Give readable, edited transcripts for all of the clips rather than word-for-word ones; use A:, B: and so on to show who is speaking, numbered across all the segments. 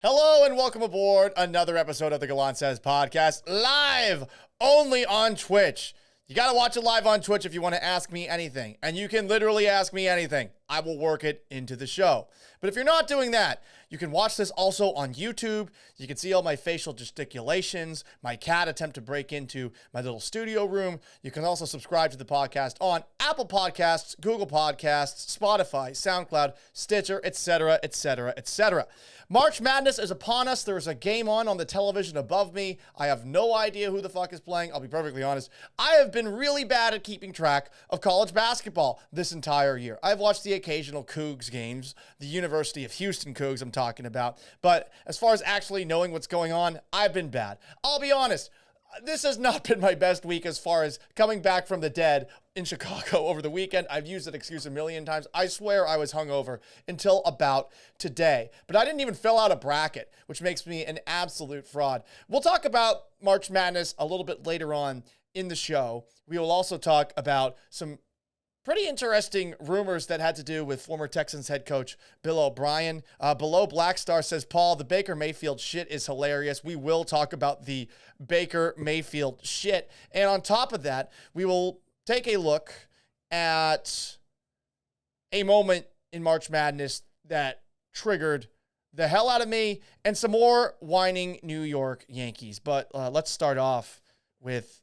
A: Hello and welcome aboard another episode of the Gallant Says podcast, live only on Twitch. You got to watch it live on Twitch if you want to ask me anything. And you can literally ask me anything. I will work it into the show. But if you're not doing that, you can watch this also on YouTube. You can see all my facial gesticulations, my cat attempt to break into my little studio room. You can also subscribe to the podcast on Apple Podcasts, Google Podcasts, Spotify, SoundCloud, Stitcher, etc., etc., etc. March Madness is upon us. There is a game on the television above me. I have no idea who the fuck is playing. I'll be perfectly honest. I have been really bad at keeping track of college basketball this entire year. I've watched the occasional Cougs games, the University of Houston Cougs I'm talking about. But as far as actually knowing what's going on, I've been bad. I'll be honest. This has not been my best week as far as coming back from the dead in Chicago over the weekend. I've used that excuse a million times. I swear I was hungover until about today. But I didn't even fill out a bracket, which makes me an absolute fraud. We'll talk about March Madness a little bit later on in the show. We will also talk about some pretty interesting rumors that had to do with former Texans head coach Bill O'Brien. Below Blackstar says, Paul, the Baker Mayfield shit is hilarious. We will talk about the Baker Mayfield shit. And on top of that, we will take a look at a moment in March Madness that triggered the hell out of me and some more whining New York Yankees. But let's start off with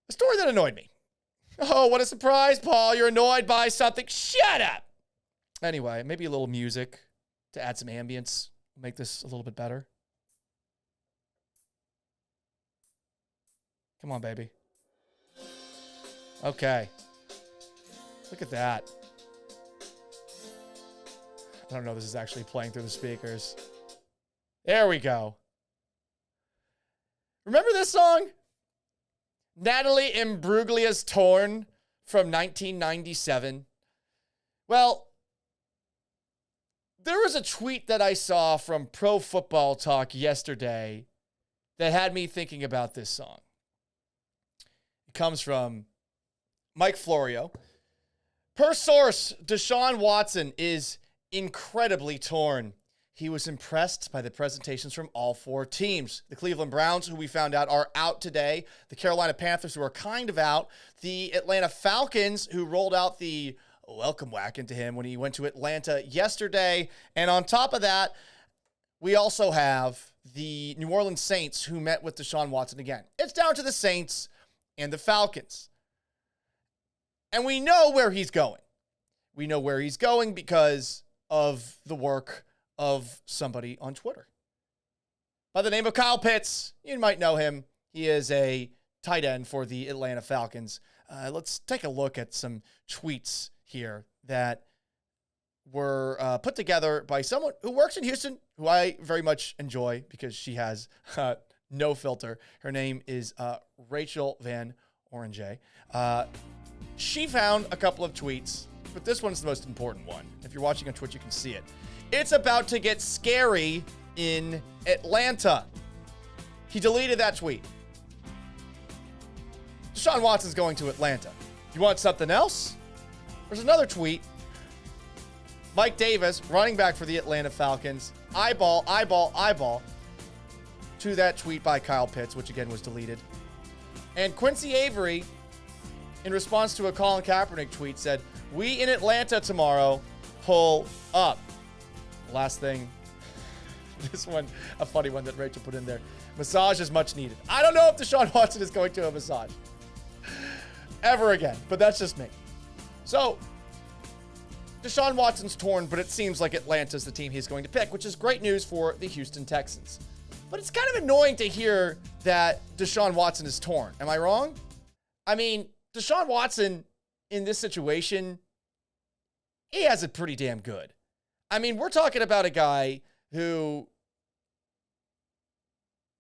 A: a story that annoyed me. Oh, what a surprise, Paul. You're annoyed by something. Shut up. Anyway, maybe a little music to add some ambience. Make this a little bit better. Come on, baby. Okay. Look at that. I don't know if this is actually playing through the speakers. There we go. Remember this song? Natalie Imbruglia's Torn from 1997. Well, there was a tweet that I saw from Pro Football Talk yesterday that had me thinking about this song. It comes from Mike Florio. Per source, Deshaun Watson is incredibly torn. He was impressed by the presentations from all four teams. The Cleveland Browns, who we found out are out today. The Carolina Panthers, who are kind of out. The Atlanta Falcons, who rolled out the welcome whack into him when he went to Atlanta yesterday. And on top of that, we also have the New Orleans Saints, who met with Deshaun Watson again. It's down to the Saints and the Falcons. And we know where he's going. We know where he's going because of the work of somebody on Twitter by the name of Kyle Pitts. You might know him. He is a tight end for the Atlanta Falcons. Let's take a look at some tweets here that were put together by someone who works in Houston, who I very much enjoy because she has no filter. Her name is Rachel Van Orange. She found a couple of tweets, but this one's the most important one. If you're watching on Twitch, you can see it. It's about to get scary in Atlanta. He deleted that tweet. Deshaun Watson's going to Atlanta. You want something else? There's another tweet. Mike Davis, running back for the Atlanta Falcons, eyeball to that tweet by Kyle Pitts, which again was deleted. And Quincy Avery, in response to a Colin Kaepernick tweet, said, "We in Atlanta tomorrow, pull up." Last thing, this one, a funny one that Rachel put in there. Massage is much needed. I don't know if Deshaun Watson is going to a massage ever again, but that's just me. So, Deshaun Watson's torn, but it seems like Atlanta's the team he's going to pick, which is great news for the Houston Texans. But it's kind of annoying to hear that Deshaun Watson is torn. Am I wrong? I mean, Deshaun Watson in this situation, he has it pretty damn good. I mean, we're talking about a guy who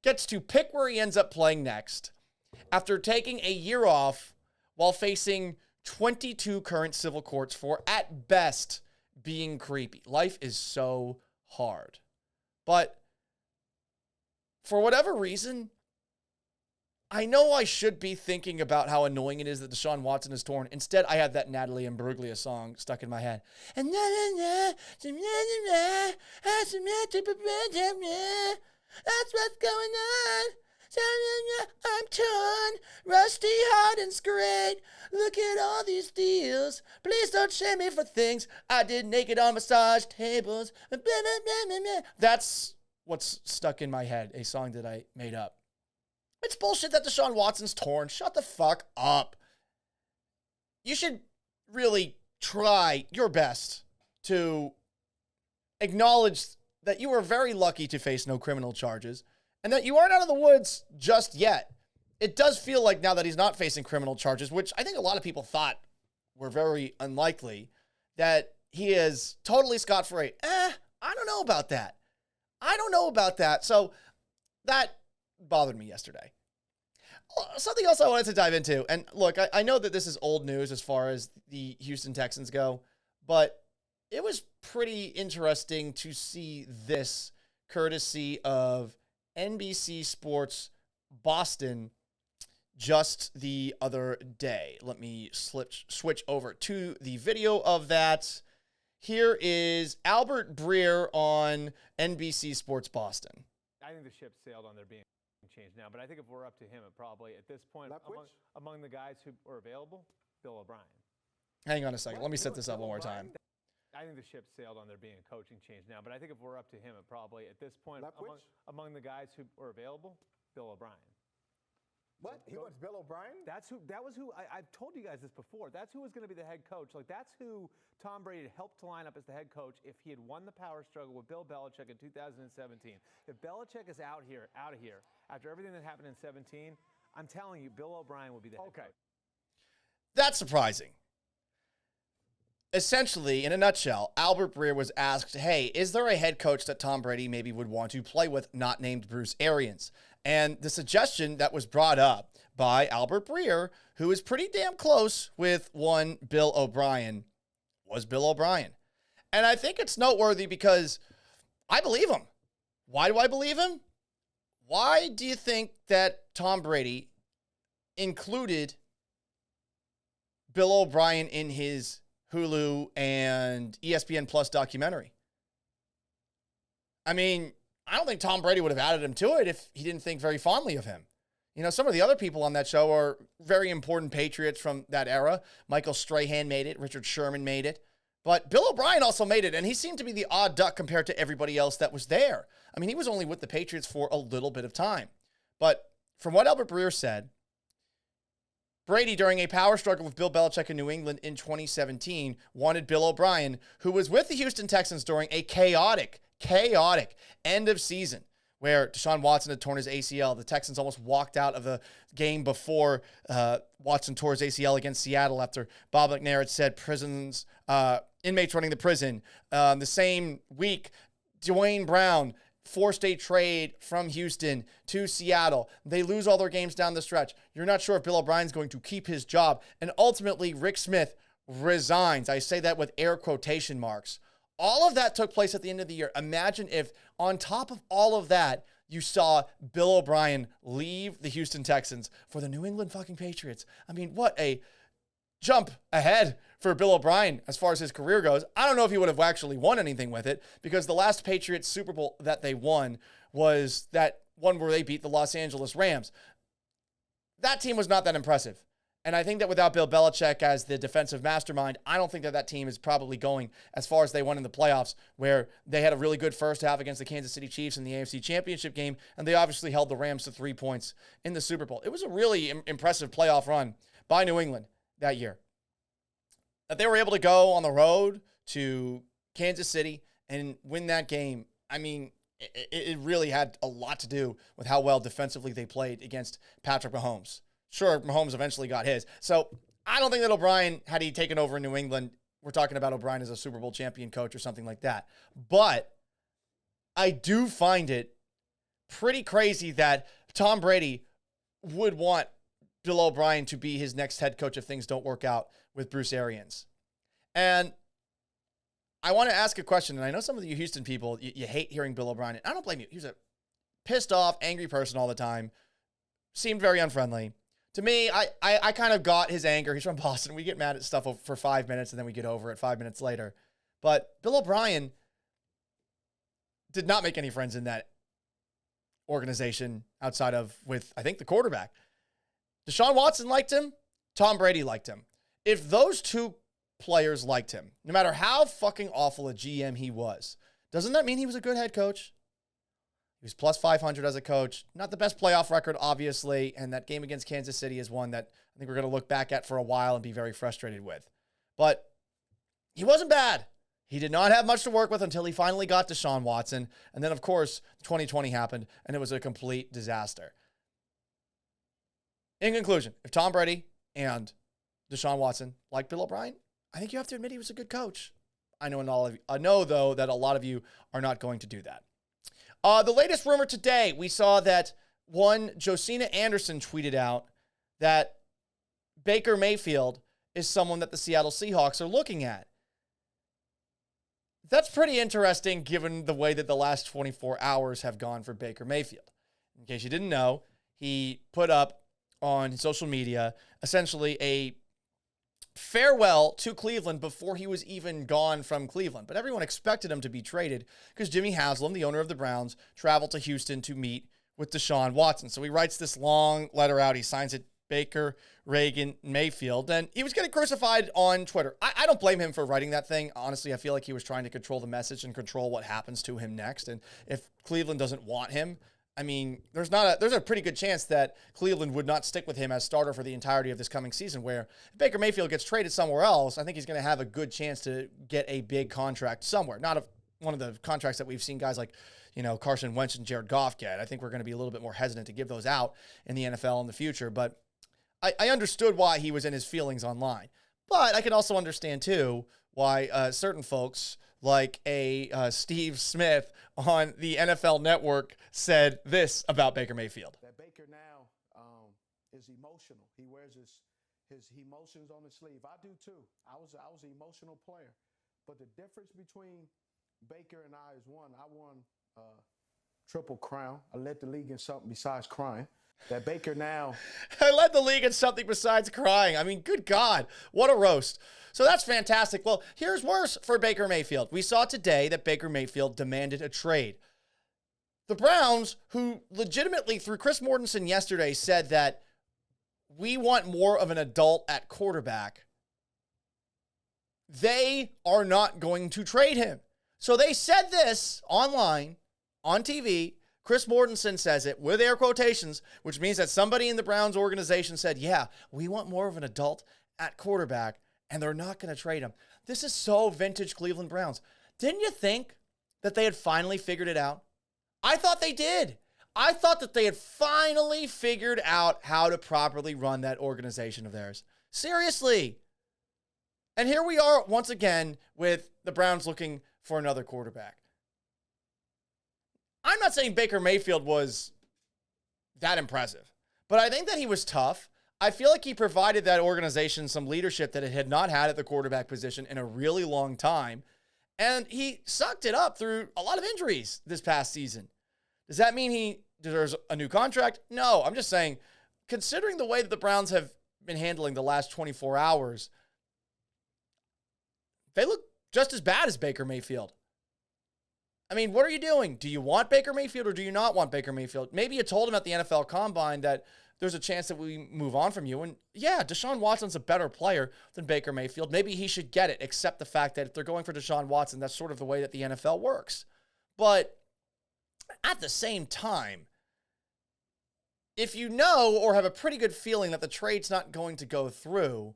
A: gets to pick where he ends up playing next after taking a year off while facing 22 current civil courts for, at best, being creepy. Life is so hard. But for whatever reason, I know I should be thinking about how annoying it is that Deshaun Watson is torn. Instead, I had that Natalie Imbruglia song stuck in my head. And that's what's going on. I'm torn, rusty, hard, and screwed. Look at all these deals. Please don't shame me for things I did naked on massage tables. That's what's stuck in my head, a song that I made up. It's bullshit that Deshaun Watson's torn. Shut the fuck up. You should really try your best to acknowledge that you were very lucky to face no criminal charges and that you aren't out of the woods just yet. It does feel like now that he's not facing criminal charges, which I think a lot of people thought were very unlikely, that he is totally scot-free. I don't know about that. So that bothered me yesterday. Something else I wanted to dive into, and look, I know that this is old news as far as the Houston Texans go, but it was pretty interesting to see this courtesy of NBC Sports Boston just the other day. Let me switch over to the video of that. Here is OBrien on NBC Sports Boston.
B: I think the ship sailed on there being changed now, but I think if we're up to him, it probably at this point among the guys who are available, Bill O'Brien.
A: Hang on a second. Let me set this up one more time.
B: I think the ship sailed on there being a coaching change now, but I think if we're up to him, it probably at this point among the guys who are available, Bill O'Brien.
C: What? He wants Bill O'Brien?
B: That was who I've told you guys this before. That's who was going to be the head coach. Like, that's who Tom Brady helped to line up as the head coach if he had won the power struggle with Bill Belichick in 2017. If Belichick is out of here after everything that happened in 17, I'm telling you, Bill O'Brien will be the head coach.
A: That's surprising. Essentially, in a nutshell, OBrien was asked, hey, is there a head coach that Tom Brady maybe would want to play with, not named Bruce Arians? And the suggestion that was brought up by OBrien, who is pretty damn close with one Bill O'Brien, was Bill O'Brien. And I think it's noteworthy because I believe him. Why do I believe him? Why do you think that Tom Brady included Bill O'Brien in his Hulu and ESPN Plus documentary? I mean, I don't think Tom Brady would have added him to it if he didn't think very fondly of him. You know, some of the other people on that show are very important Patriots from that era. Michael Strahan made it. Richard Sherman made it. But Bill O'Brien also made it, and he seemed to be the odd duck compared to everybody else that was there. I mean, he was only with the Patriots for a little bit of time. But from what OBrien said, Brady, during a power struggle with Bill Belichick in New England in 2017, wanted Bill O'Brien, who was with the Houston Texans during a chaotic end of season where Deshaun Watson had torn his ACL. The Texans almost walked out of the game before Watson tore his ACL against Seattle after Bob McNair had said inmates running the prison. The same week, Dwayne Brown forced a trade from Houston to Seattle. They lose all their games down the stretch. You're not sure if Bill O'Brien's going to keep his job. And ultimately, Rick Smith resigns. I say that with air quotation marks. All of that took place at the end of the year. Imagine if, on top of all of that, you saw Bill O'Brien leave the Houston Texans for the New England fucking Patriots. I mean, what a jump ahead for Bill O'Brien as far as his career goes. I don't know if he would have actually won anything with it, because the last Patriots Super Bowl that they won was that one where they beat the Los Angeles Rams. That team was not that impressive. And I think that without Bill Belichick as the defensive mastermind, I don't think that that team is probably going as far as they went in the playoffs, where they had a really good first half against the Kansas City Chiefs in the AFC Championship game, and they obviously held the Rams to 3 points in the Super Bowl. It was a really impressive playoff run by New England that year. That they were able to go on the road to Kansas City and win that game, I mean, it really had a lot to do with how well defensively they played against Patrick Mahomes. Sure, Mahomes eventually got his. So I don't think that O'Brien, had he taken over in New England, we're talking about O'Brien as a Super Bowl champion coach or something like that. But I do find it pretty crazy that Tom Brady would want Bill O'Brien to be his next head coach if things don't work out with Bruce Arians. And I want to ask a question, and I know some of you Houston people, you hate hearing Bill O'Brien. I don't blame you. He's a pissed off, angry person all the time. seemed very unfriendly. To me, I kind of got his anger. He's from Boston. We get mad at stuff for 5 minutes, and then we get over it 5 minutes later. But Bill O'Brien did not make any friends in that organization outside of with, I think, the quarterback. Deshaun Watson liked him. Tom Brady liked him. If those two players liked him, no matter how fucking awful a GM he was, doesn't that mean he was a good head coach? He was plus 500 as a coach. Not the best playoff record, obviously, and that game against Kansas City is one that I think we're going to look back at for a while and be very frustrated with. But he wasn't bad. He did not have much to work with until he finally got Deshaun Watson. And then, of course, 2020 happened, and it was a complete disaster. In conclusion, if Tom Brady and Deshaun Watson like Bill O'Brien, I think you have to admit he was a good coach. I know, though, that a lot of you are not going to do that. The latest rumor today, we saw that one Josina Anderson tweeted out that Baker Mayfield is someone that the Seattle Seahawks are looking at. That's pretty interesting given the way that the last 24 hours have gone for Baker Mayfield. In case you didn't know, he put up on social media essentially a farewell to Cleveland before he was even gone from Cleveland. But everyone expected him to be traded because Jimmy Haslam, the owner of the Browns, traveled to Houston to meet with Deshaun Watson. So he writes this long letter out. He signs it Baker, Reagan, Mayfield. And he was getting crucified on Twitter. I don't blame him for writing that thing. Honestly, I feel like he was trying to control the message and control what happens to him next. And if Cleveland doesn't want him, I mean, there's a pretty good chance that Cleveland would not stick with him as starter for the entirety of this coming season, where if Baker Mayfield gets traded somewhere else, I think he's going to have a good chance to get a big contract somewhere. Not one of the contracts that we've seen guys like, Carson Wentz and Jared Goff get. I think we're going to be a little bit more hesitant to give those out in the NFL in the future. But I understood why he was in his feelings online. But I can also understand, too, why certain folks like Steve Smith on the NFL Network said this about Baker Mayfield.
C: That Baker now is emotional. He wears his emotions on his sleeve. I do too. I was an emotional player. But the difference between Baker and I is one. I won Triple Crown. I led the league in something besides crying. That Baker now.
A: I led the league in something besides crying. I mean, good God, what a roast. So that's fantastic. Well, here's worse for Baker Mayfield. We saw today that Baker Mayfield demanded a trade. The Browns, who legitimately through Chris Mortensen yesterday said that we want more of an adult at quarterback, they are not going to trade him. So they said this online, on TV. Chris Mortensen says it with air quotations, which means that somebody in the Browns organization said, yeah, we want more of an adult at quarterback, and they're not going to trade him. This is so vintage Cleveland Browns. Didn't you think that they had finally figured it out? I thought they did. I thought that they had finally figured out how to properly run that organization of theirs. Seriously. And here we are once again with the Browns looking for another quarterback. I'm not saying Baker Mayfield was that impressive, but I think that he was tough. I feel like he provided that organization some leadership that it had not had at the quarterback position in a really long time, and he sucked it up through a lot of injuries this past season. Does that mean he deserves a new contract? No, I'm just saying, considering the way that the Browns have been handling the last 24 hours, they look just as bad as Baker Mayfield. I mean, what are you doing? Do you want Baker Mayfield or do you not want Baker Mayfield? Maybe you told him at the NFL Combine that there's a chance that we move on from you. And yeah, Deshaun Watson's a better player than Baker Mayfield. Maybe he should get it, except the fact that if they're going for Deshaun Watson, that's sort of the way that the NFL works. But at the same time, if you know or have a pretty good feeling that the trade's not going to go through,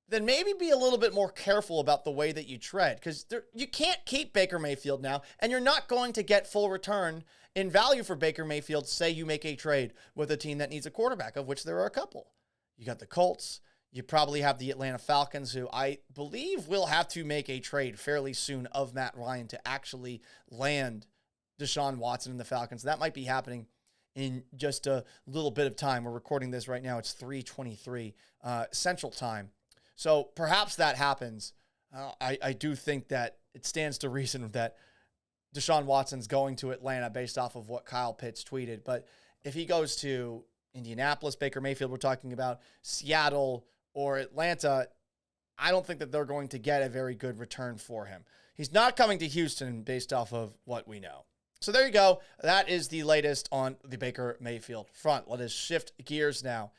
A: then maybe be a little bit more careful about the way that you tread, because you can't keep Baker Mayfield now, and you're not going to get full return in value for Baker Mayfield. Say you make a trade with a team that needs a quarterback, of which there are a couple. You got the Colts. You probably have the Atlanta Falcons, who I believe will have to make a trade fairly soon of Matt Ryan to actually land Deshaun Watson and the Falcons. That might be happening in just a little bit of time. We're recording this right now. It's 3:23 Central Time. So perhaps that happens. I do think that it stands to reason that Deshaun Watson's going to Atlanta based off of what Kyle Pitts tweeted. But if he goes to Indianapolis, Baker Mayfield we're talking about, Seattle, or Atlanta, I don't think that they're going to get a very good return for him. He's not coming to Houston based off of what we know. So there you go. That is the latest on the Baker Mayfield front. Let us shift gears now.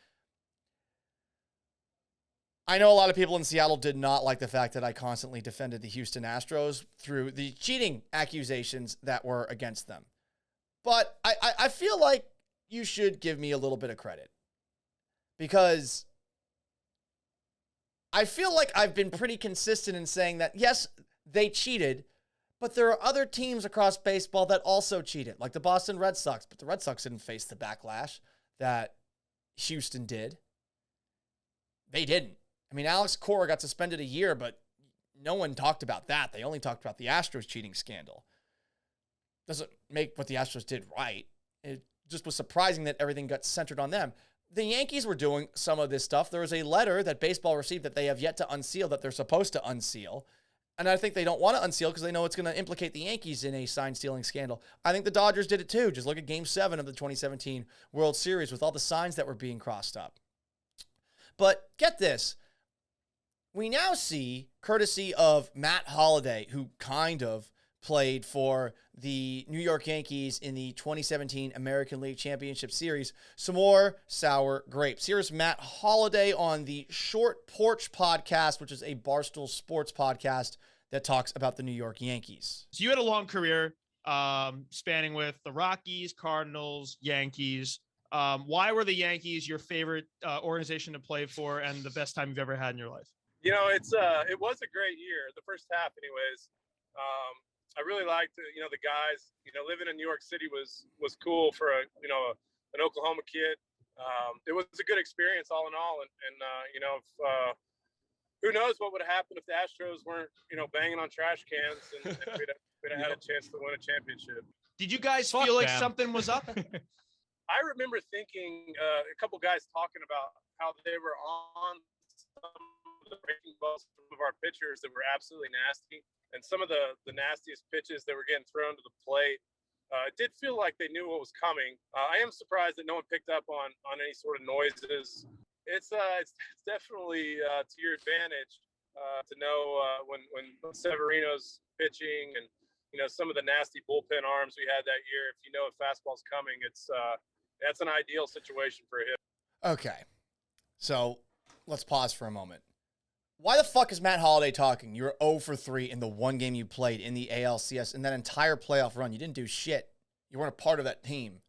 A: I know a lot of people in Seattle did not like the fact that I constantly defended the Houston Astros through the cheating accusations that were against them. But I feel like you should give me a little bit of credit, because I feel like I've been pretty consistent in saying that, yes, they cheated, but there are other teams across baseball that also cheated, like the Boston Red Sox. But the Red Sox didn't face the backlash that Houston did. They didn't. I mean, Alex Cora got suspended a year, but no one talked about that. They only talked about the Astros cheating scandal. Doesn't make what the Astros did right. It just was surprising that everything got centered on them. The Yankees were doing some of this stuff. There was a letter that baseball received that they have yet to unseal, that they're supposed to unseal. And I think they don't want to unseal because they know it's going to implicate the Yankees in a sign-stealing scandal. I think the Dodgers did it too. Just look at Game 7 of the 2017 World Series with all the signs that were being crossed up. But get this. We now see, courtesy of Matt Holliday, who kind of played for the New York Yankees in the 2017 American League Championship Series, some more sour grapes. Here's Matt Holliday on the Short Porch podcast, which is a Barstool Sports podcast that talks about the New York Yankees.
D: So you had a long career spanning with the Rockies, Cardinals, Yankees. Why were the Yankees your favorite organization to play for and the best time you've ever had in your life?
E: You know, it was a great year, the first half anyways. I really liked, the guys, living in New York City was cool for an Oklahoma kid. It was a good experience all in all. Who knows what would have happened if the Astros weren't, banging on trash cans and we'd have had a chance to win a championship.
D: Did you guys feel like something was up?
E: I remember thinking a couple guys talking about how they were on some of the breaking balls of our pitchers that were absolutely nasty, and some of the nastiest pitches that were getting thrown to the plate. It did feel like they knew what was coming. I am surprised that no one picked up on any sort of noises. It's definitely to your advantage to know when Severino's pitching and some of the nasty bullpen arms we had that year. If you know a fastball's coming, that's an ideal situation for him.
A: Okay, so let's pause for a moment. Why the fuck is Matt Holliday talking? You were 0 for 3 in the one game you played in the ALCS. In that entire playoff run, you didn't do shit. You weren't a part of that team.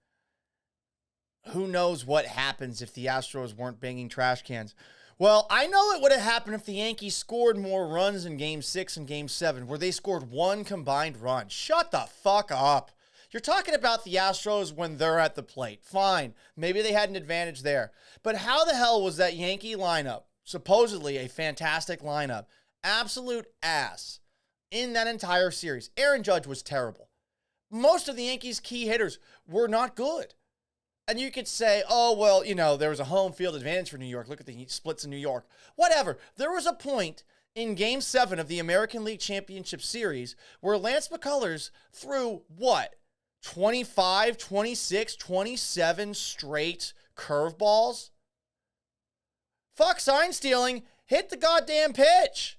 A: Who knows what happens if the Astros weren't banging trash cans? Well, I know it would have happened if the Yankees scored more runs in Game 6 and Game 7, where they scored one combined run. Shut the fuck up. You're talking about the Astros when they're at the plate. Fine. Maybe they had an advantage there. But how the hell was that Yankee lineup, supposedly a fantastic lineup, absolute ass in that entire series? Aaron Judge was terrible. Most of the Yankees' key hitters were not good. And you could say, oh, well, there was a home field advantage for New York. Look at the splits in New York. Whatever. There was a point in Game 7 of the American League Championship Series where Lance McCullers threw, 25, 26, 27 straight curveballs? Fuck sign stealing. Hit the goddamn pitch.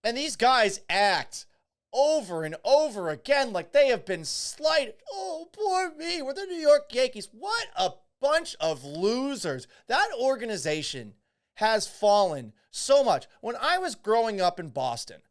A: And these guys act over and over again like they have been slighted. Oh, poor me. We're the New York Yankees. What a bunch of losers. That organization has fallen so much. When I was growing up in Boston,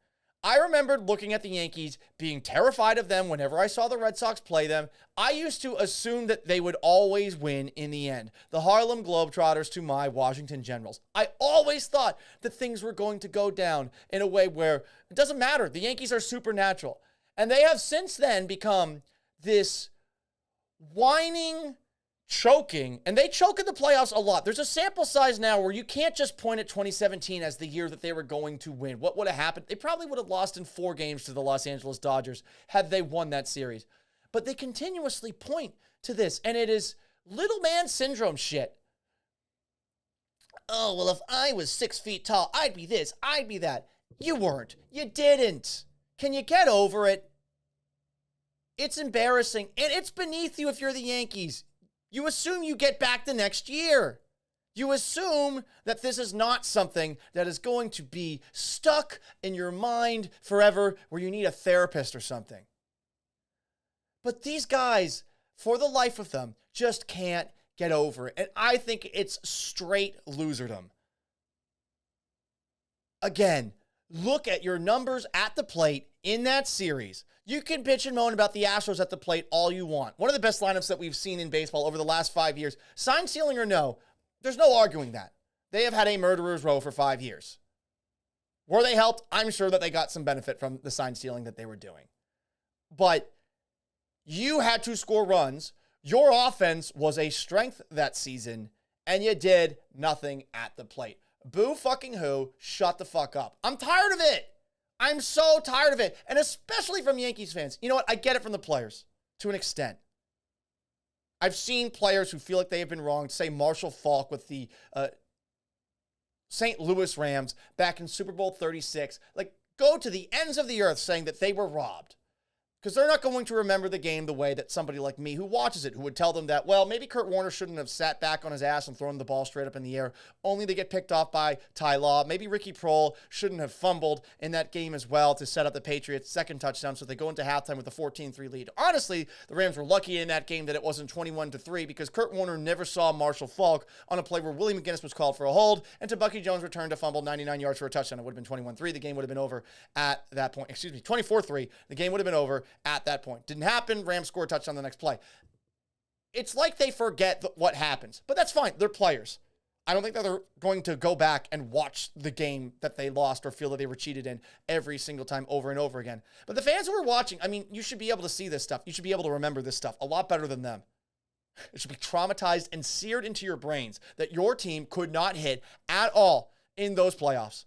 A: I remembered looking at the Yankees, being terrified of them whenever I saw the Red Sox play them. I used to assume that they would always win in the end. The Harlem Globetrotters to my Washington Generals. I always thought that things were going to go down in a way where it doesn't matter. The Yankees are supernatural. And they have since then become this whining, choking, and they choke in the playoffs a lot. There's a sample size now where you can't just point at 2017 as the year that they were going to win. What would have happened? They probably would have lost in 4 games to the Los Angeles Dodgers had they won that series. But they continuously point to this, and it is little man syndrome shit. Oh, well, if I was 6 feet tall, I'd be this, I'd be that. You weren't. You didn't. Can you get over it? It's embarrassing, and it's beneath you if you're the Yankees. You assume you get back the next year. You assume that this is not something that is going to be stuck in your mind forever where you need a therapist or something. But these guys, for the life of them, just can't get over it. And I think it's straight loserdom. Again, look at your numbers at the plate in that series. You can bitch and moan about the Astros at the plate all you want. One of the best lineups that we've seen in baseball over the last 5 years. Sign stealing or no, there's no arguing that. They have had a murderer's row for 5 years. Were they helped? I'm sure that they got some benefit from the sign stealing that they were doing. But you had to score runs. Your offense was a strength that season, and you did nothing at the plate. Boo fucking who, shut the fuck up. I'm tired of it. I'm so tired of it. And especially from Yankees fans. You know what? I get it from the players to an extent. I've seen players who feel like they have been wronged. Say Marshall Faulk with the St. Louis Rams back in Super Bowl 36. Like, go to the ends of the earth saying that they were robbed. Because they're not going to remember the game the way that somebody like me who watches it, who would tell them that, well, maybe Kurt Warner shouldn't have sat back on his ass and thrown the ball straight up in the air, only to get picked off by Ty Law. Maybe Ricky Prohl shouldn't have fumbled in that game as well to set up the Patriots' second touchdown so they go into halftime with a 14-3 lead. Honestly, the Rams were lucky in that game that it wasn't 21-3 because Kurt Warner never saw Marshall Faulk on a play where Willie McGinnis was called for a hold and Tabucky Jones returned a fumble 99 yards for a touchdown. It would have been 21-3. The game would have been over at that point. 24-3. The game would have been over at that point. Didn't happen. Rams score a touchdown the next play. It's like they forget what happens, but that's fine. They're players. I don't think that they're going to go back and watch the game that they lost or feel that they were cheated in every single time over and over again. But the fans who are watching, I mean, you should be able to see this stuff. You should be able to remember this stuff a lot better than them. It should be traumatized and seared into your brains that your team could not hit at all in those playoffs.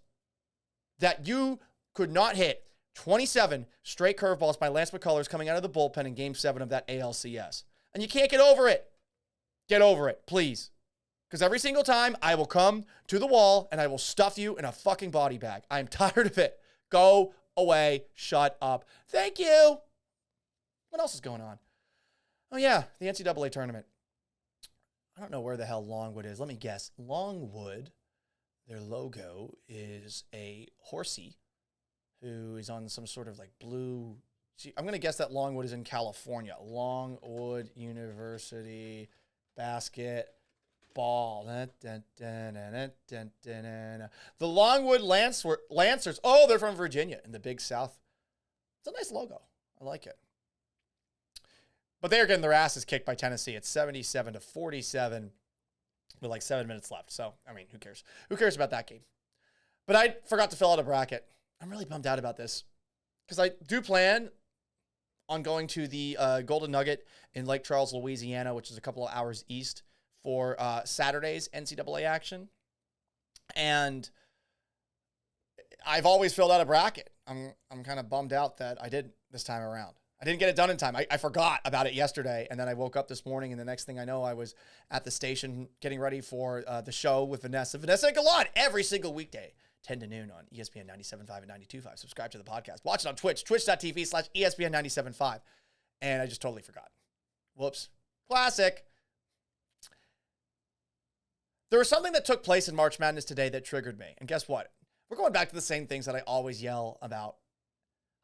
A: That you could not hit 27 straight curveballs by Lance McCullers coming out of the bullpen in Game 7 of that ALCS. And you can't get over it. Get over it, please. Because every single time I will come to the wall and I will stuff you in a fucking body bag. I am tired of it. Go away. Shut up. Thank you. What else is going on? Oh, yeah, the NCAA tournament. I don't know where the hell Longwood is. Let me guess. Longwood, their logo is a horsey who is on some sort of like blue. See, I'm going to guess that Longwood is in California. Longwood University basketball. The Longwood Lancers. Oh, they're from Virginia in the Big South. It's a nice logo. I like it. But they're getting their asses kicked by Tennessee. It's 77-47 with like 7 minutes left. So, I mean, who cares? Who cares about that game? But I forgot to fill out a bracket. I'm really bummed out about this because I do plan on going to the Golden Nugget in Lake Charles, Louisiana, which is a couple of hours east for Saturday's NCAA action. And I've always filled out a bracket. I'm kind of bummed out that I didn't this time around. I didn't get it done in time. I forgot about it yesterday, and then I woke up this morning, and the next thing I know, I was at the station getting ready for the show with Vanessa. Vanessa and Gallant every single weekday. 10 to noon on ESPN 97.5 and 92.5. Subscribe to the podcast. Watch it on Twitch, twitch.tv/ESPN 97.5. And I just totally forgot. Whoops. Classic. There was something that took place in March Madness today that triggered me. And guess what? We're going back to the same things that I always yell about.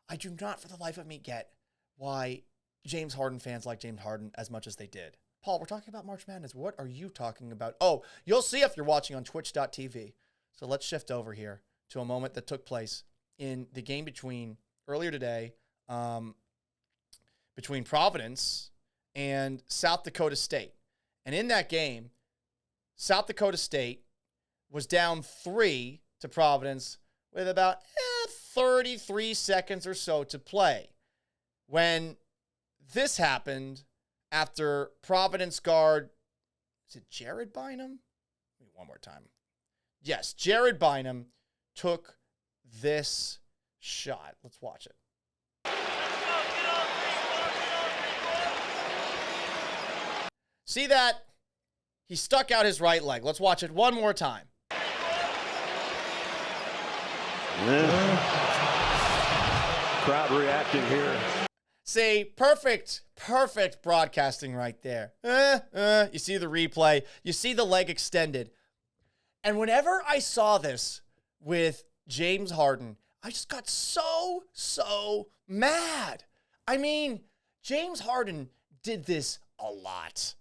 A: I do not for the life of me get why James Harden fans like James Harden as much as they did. Paul, we're talking about March Madness. What are you talking about? Oh, you'll see if you're watching on twitch.tv. So let's shift over here to a moment that took place in the game earlier today between Providence and South Dakota State. And in that game, South Dakota State was down 3 to Providence with about 33 seconds or so to play. When this happened after Providence guard, is it Jared Bynum? One more time. Yes, Jared Bynum took this shot. Let's watch it. See that? He stuck out his right leg. Let's watch it one more time.
F: Crowd reacting here.
A: See, perfect broadcasting right there. You see the replay. You see the leg extended. And whenever I saw this with James Harden, I just got so mad. I mean, James Harden did this a lot.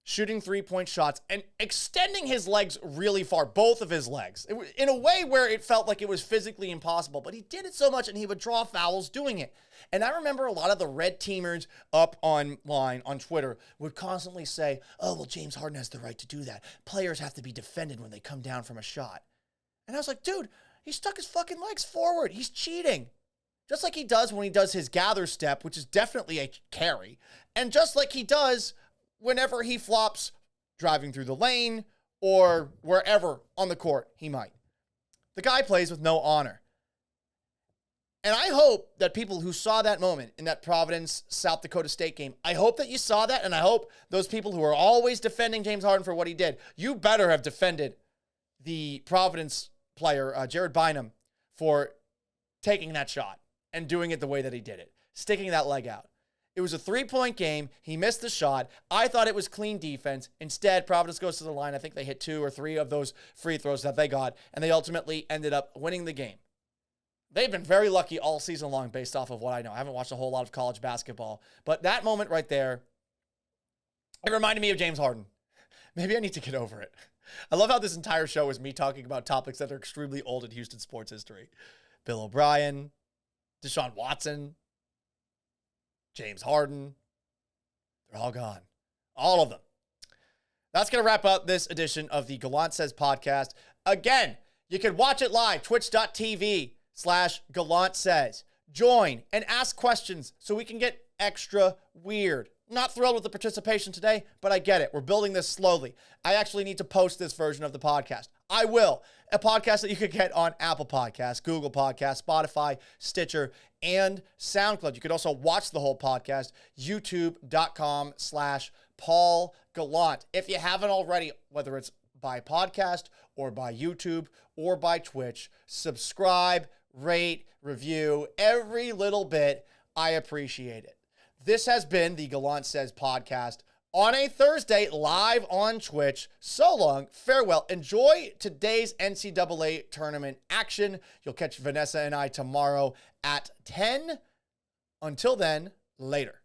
A: Shooting three-point shots and extending his legs really far, both of his legs, in a way where it felt like it was physically impossible. But he did it so much, and he would draw fouls doing it. And I remember a lot of the red teamers up online on Twitter would constantly say, oh, well, James Harden has the right to do that. Players have to be defended when they come down from a shot. And I was like, dude, he stuck his fucking legs forward. He's cheating. Just like he does when he does his gather step, which is definitely a carry. And just like he does whenever he flops driving through the lane or wherever on the court he might. The guy plays with no honor. And I hope that people who saw that moment in that Providence, South Dakota State game, I hope that you saw that, and I hope those people who are always defending James Harden for what he did, you better have defended the Providence player, Jared Bynum, for taking that shot and doing it the way that he did it, sticking that leg out. It was a three-point game. He missed the shot. I thought it was clean defense. Instead, Providence goes to the line. I think they hit 2 or 3 of those free throws that they got, and they ultimately ended up winning the game. They've been very lucky all season long based off of what I know. I haven't watched a whole lot of college basketball, but that moment right there, it reminded me of James Harden. Maybe I need to get over it. I love how this entire show is me talking about topics that are extremely old in Houston sports history. Bill O'Brien, Deshaun Watson, James Harden. They're all gone. All of them. That's going to wrap up this edition of the Gallant Says podcast. Again, you can watch it live, twitch.tv/Gallant Says. Join and ask questions so we can get extra weird. Not thrilled with the participation today, but I get it. We're building this slowly. I actually need to post this version of the podcast. I will. A podcast that you could get on Apple Podcasts, Google Podcasts, Spotify, Stitcher, and SoundCloud. You could also watch the whole podcast, youtube.com/Paul Gallant. If you haven't already, whether it's by podcast or by YouTube or by Twitch, subscribe, rate, review, every little bit. I appreciate it. This has been the Gallant Says podcast on a Thursday, live on Twitch. So long, farewell. Enjoy today's NCAA tournament action. You'll catch Vanessa and I tomorrow at 10. Until then, later.